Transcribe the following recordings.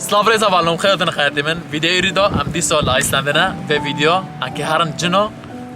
سلاف والله خيرتنا خيرتي من فيديو يريدو ام دي سول ايسلندنا في فيديو انكي هارن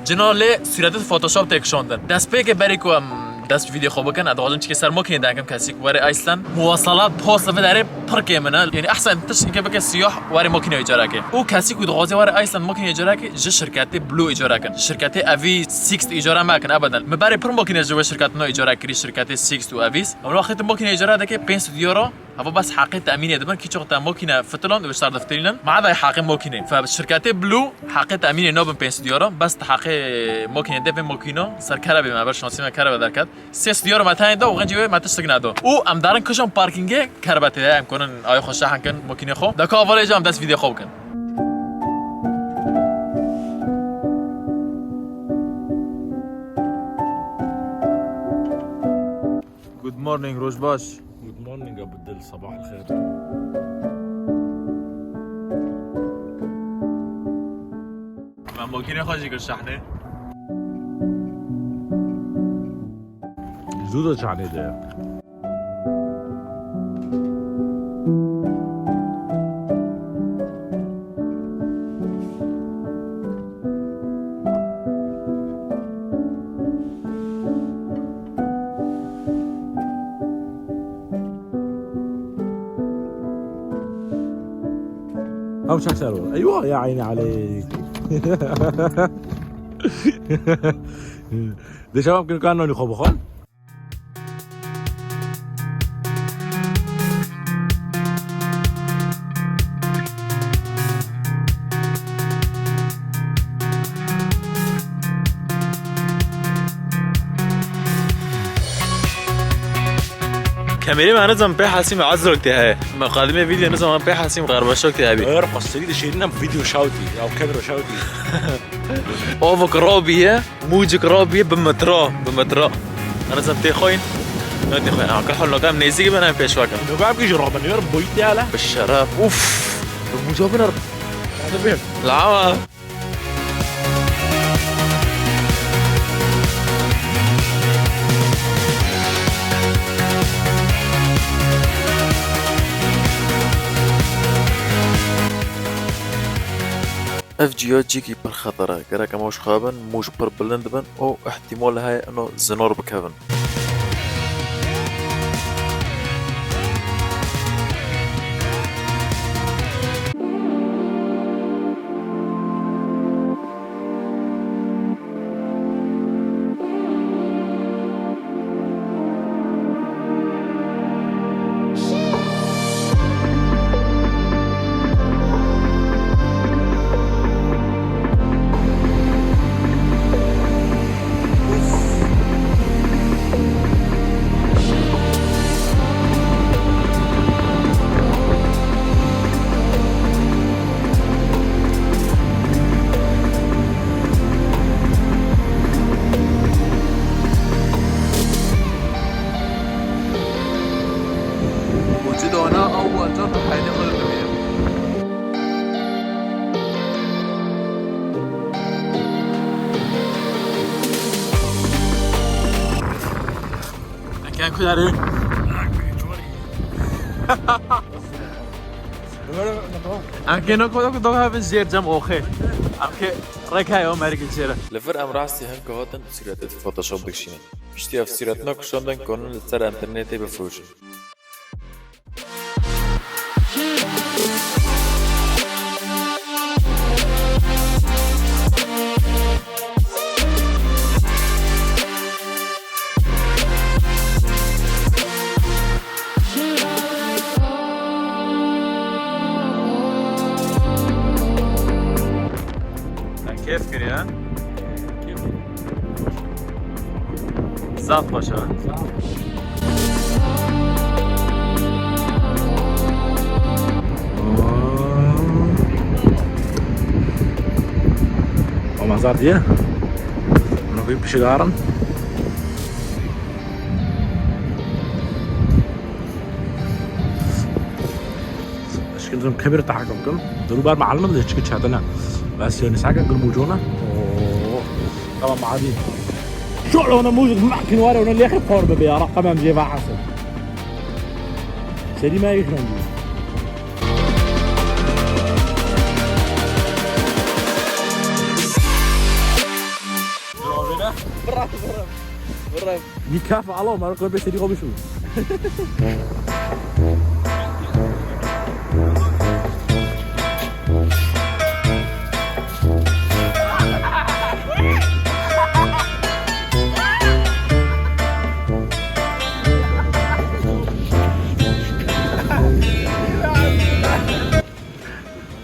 جنو ل صورت فوتوشوب تكشوندن داس بيك بريكو داس فيديو خوب كان ادوالن چی سر ممکن دانکم کسی وری ایسلند مواصلات پست و داره پرکه منال یعنی احسن تش اینکه بک سیاح وری ممکن اجاره که او کسی که دغازی وری ایسلند ممکن اجاره که ج شرکت بلو اجاره کن شرکت اوی 6 اجاره مکن ابدا مبری پر ممکن اجاره شرکت نو اجاره کری شرکت 6 و اویس اون وقت ممکن اجاره ده که 5 یورو هذا بس حقي تأمين دبن كي شغل ممكن فتلون وبشتر دفترين مع هذا حقي ممكن فالشركات بلو حقي تأمين نوبن 5 يورو بس حقي ممكن دبن ممكنه سر كهرباء ما برش نصيب كهرباء دركات 6 يورو مثلا دو وغنجي ما تشتغل دو او ام دارن كشون باركينج كهرباء تاع ام كونن اي خوش حنكن ممكن خو دا كافريج ام داس فيديو خو كان Good morning روجباش جود مورنينج ابو الدل صباح الخير. ما ممكن خاجي كل شحنه زوده شعني ده أو شكله أيوة يا عيني عليك. ده شباب كانوا يخوفوا خال. كاميرا ما نظام بيه حاسم عزرك تهاي مقادمة فيديو نظام بيه حاسم غربشوك تهاي غير قصدي شيرنا فيديو شاوتي أو كاميرا شاوتي. أوفك رابية موجك رابية بمترا أنا نظام تخوين نودي خوين أنا كل حال نقام نيزي بنا بيشواك لو قاعد بيجي رابن يور بويتي على بالشرف أوف المجابنا هذا بين العوا اف جيو جيكي بالخطرة كراك موش خابن موش بربلندبن او احتمال هاي انه زنور بكافن أول جرة حياتي خلال الدنيا كان كل أنكي نكو دوغا بزير جم أوخي أنكي ركاي أمريك الجيرة لفر أمراسي هن كهاتن سيرات فوتوشوب بكشين بشتي أف سيراتنا كشوندن كونن لتر إنترنتي بفروشن كيف كريان؟ كيف؟ زاف باشا وما زار ديه نبي بشجارن اشكال كبير تحكمكم دلو بار معلمة اللي تشكي شاتنا بس يعني ساعة نقول موجونا طبعا معادي شو لو انا موجود معك ورا وانا اللي اخذ فور ببيا رقم ام جيبها حسن سيدي ما يخرج برام Die Kaffee alle, maar dan ben je die op je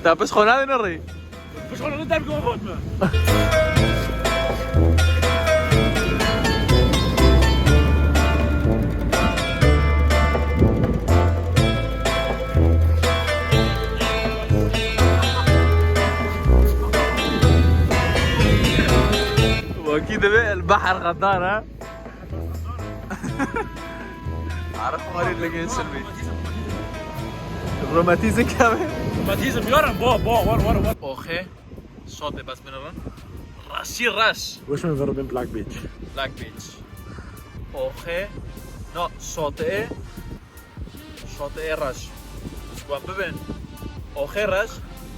طب بس خونه نري مش gewoon een duim gewoon me. واكيد بقى البحر غدار ها عارف ماري اللي جاي سلبي الروماتيزم كمان روماتيزم يورن ورا اوخي شاطئ بس من الرن راشي راش وش من ضربين بلاك بيتش بلاك بيتش اوخي نو شاطئ راش اسبوع ببن اوخي راش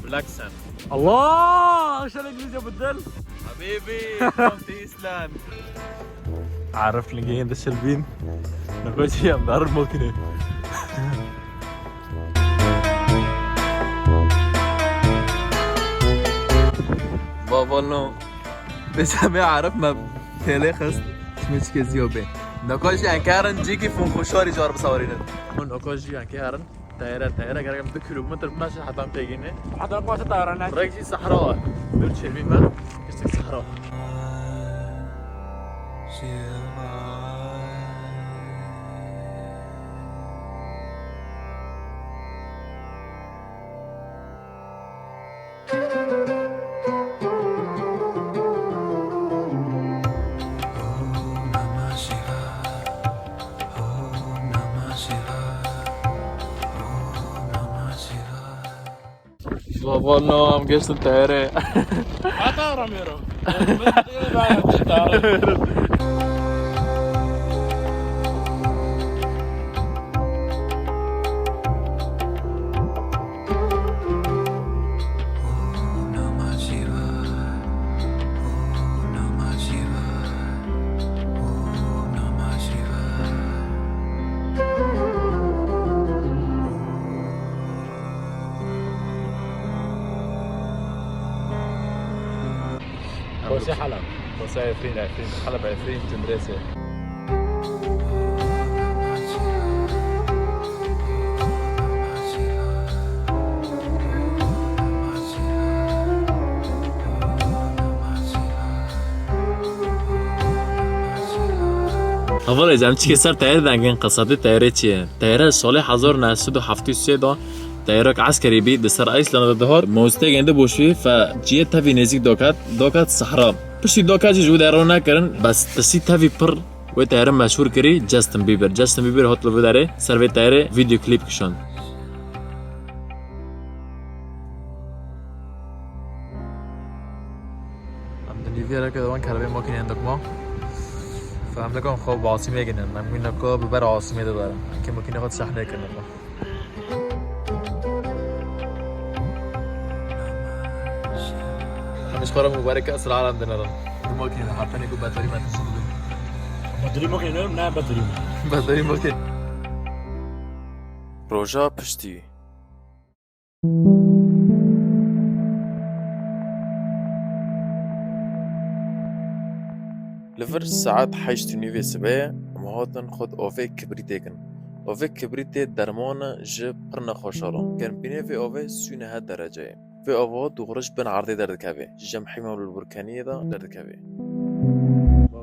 بلاك سان الله ايش الانجليزي ابو الدل حبيبي كنت ايسلاند عارف اللي جايين ذا السلبين نقول شيء مدار الممكن بابا نو بس همه عارف ما تله خست اسمش که زیوبه نکاش انکارن جی کی فون خوشاری جار بسوارینه اون نکاش جی انکارن تایره گرگم 2 کیلومتر ماشي حتى تيجينه حتى لو كنت طيران راجي صحراء دول شربين ما كشتك صحراء بابا نو هم قشت الطيارة حتى راميرو وسي حلب وسي 20 حلب 20 تندرسة أول إذا أمشي كسر تاير دانجين قصدي تايرتي تاير صالح 1973 دا تايرك عسكري بي دسر ايسلند الظهر موستي عنده بوشي فجيه تافي نزيك دوكات الصحراء بشي دوكات جو دارونا كرن بس تسي تافي بر و تاير مشهور كري جاستن بيبر هوت لو داره سر تاير فيديو كليب كشون عندي فيرا كده وان كلبي ممكن عندك ما فعندكم خوب عاصمه جنن ممكن نكو ببر عاصمه داره كي ممكن ناخد صحنه كده مش خرم مبارك كأس العالم دينا ممكن حرفيا يكون بطاري ما تسوق بطري ممكن ينام نعم بطاري ممكن روجا بشتي لفر ساعات حيشت نيفي سبايا ومهاتن خد اوفي كبريتيكن اوفي كبريتي درمانا جب قرنا خوشالا كان بيني في اوفي سوني هاد درجة في اوفا دوغرش بين عرضي درد كافي جم حمام البركانية دا درد كافي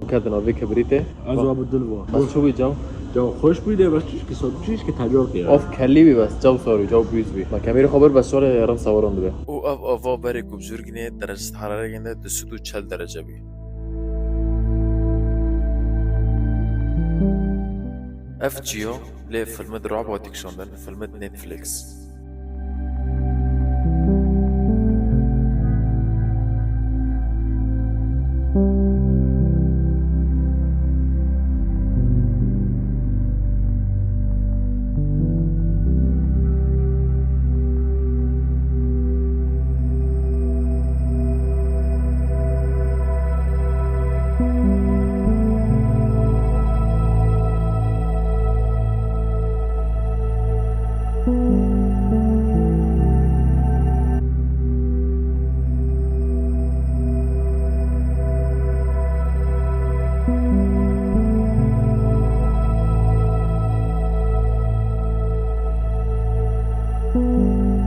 كادن اوفي كبريتي ازو ابو الدل بس شو بيجاو جو خوش بيده بس چیش که تجربه کردم اوف کلی بی بس جو سوری جو بیز بی ما کامیر خبر بس سوال رم صورم دبه او اف اوفا بری بزرگینه درجه حراره گنده 240 درجه بی اف جيو ليه فيلم رعب وديكشن فيلم نتفليكس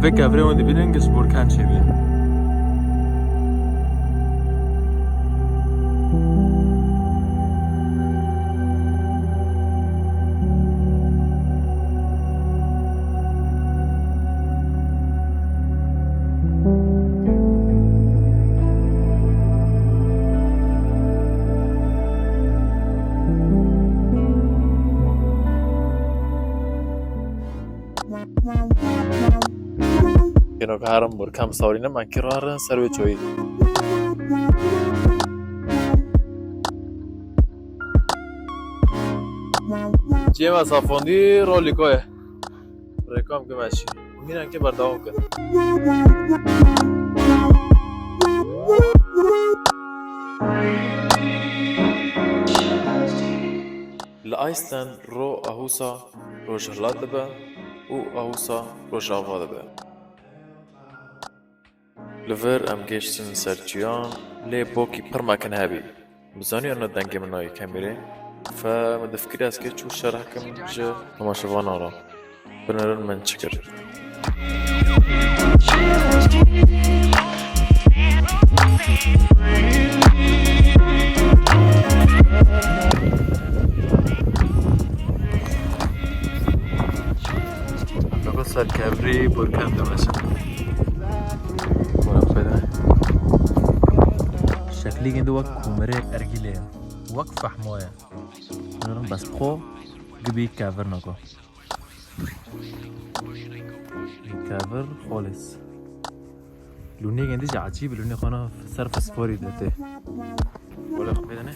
ve kavre de bilin ki Burkan çeviyor. Kino kaharam Burkan saurina mankirara sarve çoy. Cema safondi roli koye. Reklam ke mashi. Miran ke bardavom kan. لآيستن رو أهوسا رو جهلات دبا و أهوسا رو جاوا دبا لفر أم گشتن سرچیان لی بوکی پر مکن هبی بزانی أنا دنگی منای کمیره فمدفكري از که چو شرح کم جا تماشوان آرا بنرن من چکر سرکبری برکن دمشن مرافده شکلی گنده وقت کومره ارگیله وقت فحمایه نرم بس خو گبی کاور نکو کاور خالص لونی گنده جا عجیب لونی خانه صرف سفاری داته بالا خب بدنه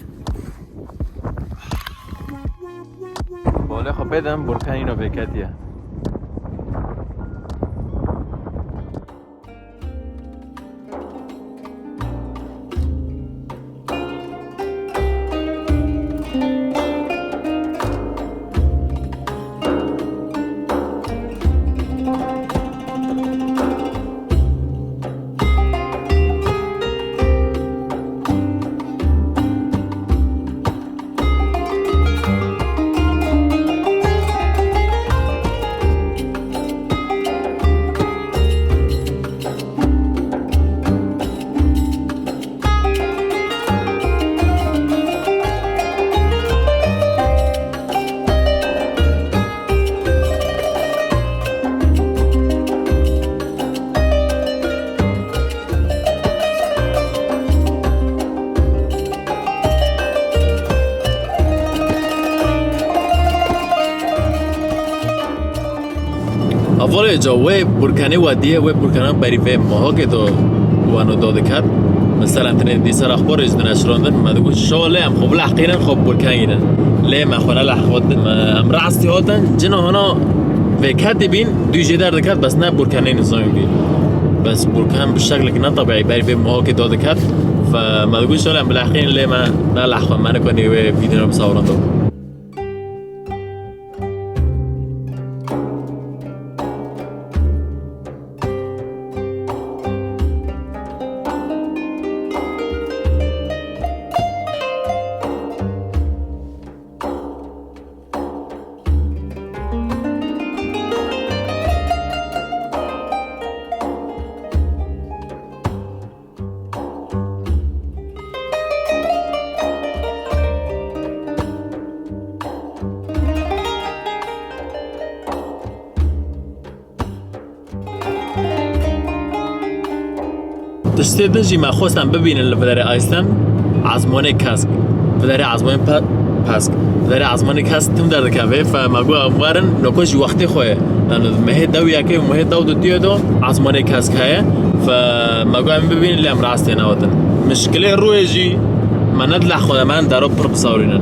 بالا خب بدن برکن اینو بکتیه اول جوه برکانی وادیه و برکانان بریفه ماها که تو وانو داده کرد مثلا تنین دیسر اخبار از نشراندن مدگو شاله هم خوب لحقیرن خوب برکانیرن لی مخونه لحقات امرا عصتی هاتن جنا هنا وکت بین دوی جدر دکت بس نه برکانی نظامی بین بس برکان بالشکل که نه طبیعی بریفه ماها که داده کرد فمدگو شاله هم لحقین لی ما نه لحقا منو کنی و ویدیو رو بساورن دو تشتیدن جی ما خواستم ببینن لفدر آیسلند عزمانه کاسک فدر عزمانه پاسک فدر عزمانه کاسک تم درد کافه فماگو اموارن نکوش وقتی خواه لانه مه دویا که مه دو دیو دو عزمانه کاسک هه فماگو ام ببینن لی امر عستی نواتن مشکله روی جی مند لخود من درو پر بصورینن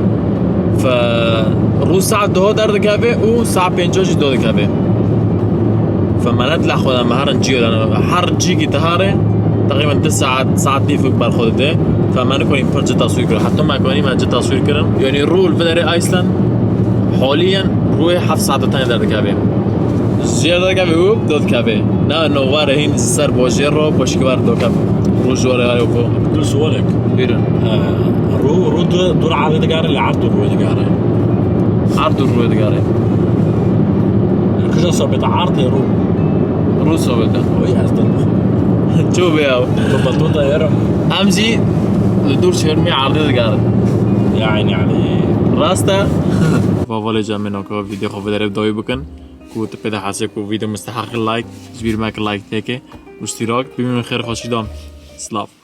ف رو ساعت دو درد کافه او ساعت پنجاش دو کافه فمند لخود مهرن جیو لانه هر جی کی تهاره تقريبا 9 ساعات دي فوق بالخودته فما نكون فرجة تصوير كره حتى ما كوني ما جت تصوير كرم يعني رول في ايسلند حاليا روي 7 ساعات تاني در كافي زيادة كافي هو دود كافي نا انه واره هين سر بوجيرو بوشكوار دو كافي رو جواره هاي وفو دول سوالك بيرن رو دور عادة دقارة اللي عرض الروي دقارة عرض الروي دقارة كجا صبت عرض رو روسو بده وهي عايز تطبخ شوف يا بطوطه يرم امزي لدور شهرمي عرض قارد يا عيني عليك راستا فافالي جامنو كو فيديو خو بدر دوي بكن كو تبدا حاسكو فيديو مستحق اللايك جبير ماك اللايك تيكي واشتراك بمن خير خوشي دام سلاف